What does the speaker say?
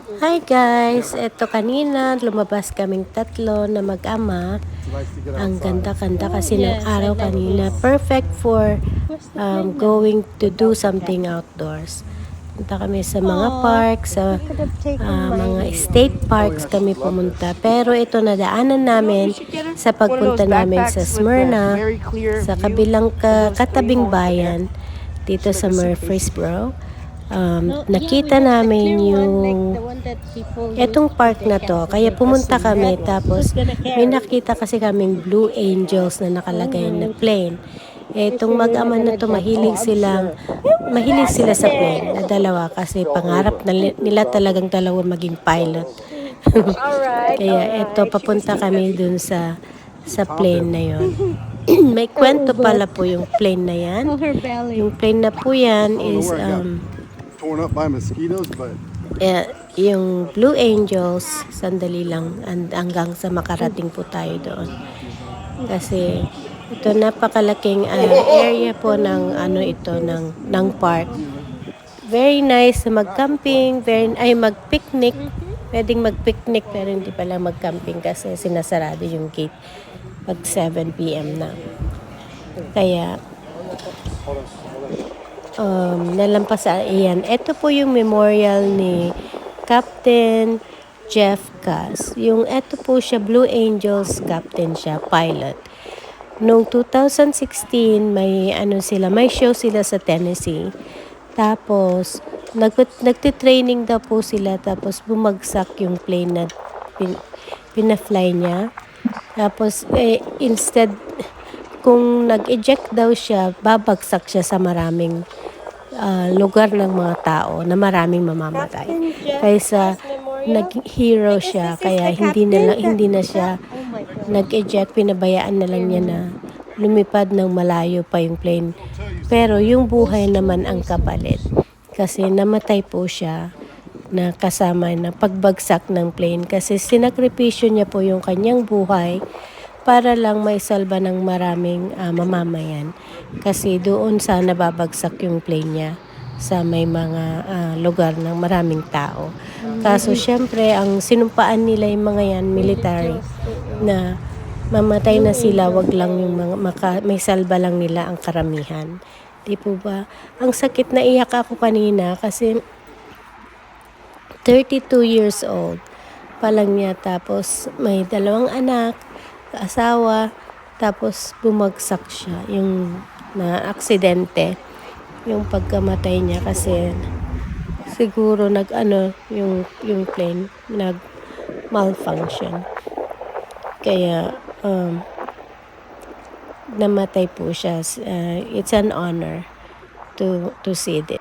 Hi guys! Eto kanina, lumabas kaming tatlo na mag-ama. Ang ganda-ganda kasi ng araw kanina. Perfect for going to do something outdoors. Punta kami sa mga parks, sa mga state parks kami pumunta. Pero ito nadaanan namin sa pagpunta namin sa Smyrna, sa kabilang katabing bayan, dito sa Murfreesboro. Nakita namin yung etong park na to, kaya pumunta kami, tapos may nakita kasi kaming Blue Angels na nakalagay na plane. Etong mag-ama na to, mahilig sila sa plane na dalawa, kasi pangarap nila talagang dalawa maging pilot. Kaya eto, papunta kami dun sa plane na yon. May kwento pala po yung plane na yan. Yung plane na po yan is torn up by mosquitoes, but yung Blue Angels, sandali lang hanggang sa makarating po tayo doon. Kasi ito napakalaking area po ng ng park. Very nice mag-camping, mag-picnic. Pwedeng mag-picnic pero hindi pala mag-camping kasi sinasarado yung gate pag 7 p.m. na. Kaya nalampasan. Ayan. Ito po yung memorial ni Captain Jeff Cass. Yung ito po siya, Blue Angels captain siya, pilot. Noong 2016, may show sila sa Tennessee. Tapos, nagtitraining daw po sila, tapos bumagsak yung plane na pinafly niya. Tapos, instead, kung nag-eject daw siya, babagsak siya sa maraming lugar ng mga tao na maraming mamamatay. Kaysa nag-hero siya, kaya hindi na siya nag-eject, pinabayaan na lang niya na lumipad ng malayo pa yung plane. Pero yung buhay naman ang kapalit. Kasi namatay po siya na kasama na pagbagsak ng plane. Kasi sinakripisyo niya po yung kanyang buhay para lang may salba ng maraming mamamayan. Kasi doon sana babagsak yung plane niya sa may mga lugar ng maraming tao. Kaso syempre, ang sinumpaan nila yung mga yan, military, na mamatay na sila, wag lang yung may salba lang nila ang karamihan. Di po ba? Ang sakit, na iyak ako kanina kasi 32 years old pa lang niya, tapos may 2 anak, asawa, tapos bumagsak siya, yung na aksidente, yung pagkamatay niya kasi siguro yung plane nag malfunction, kaya namatay po siya. It's an honor to see this.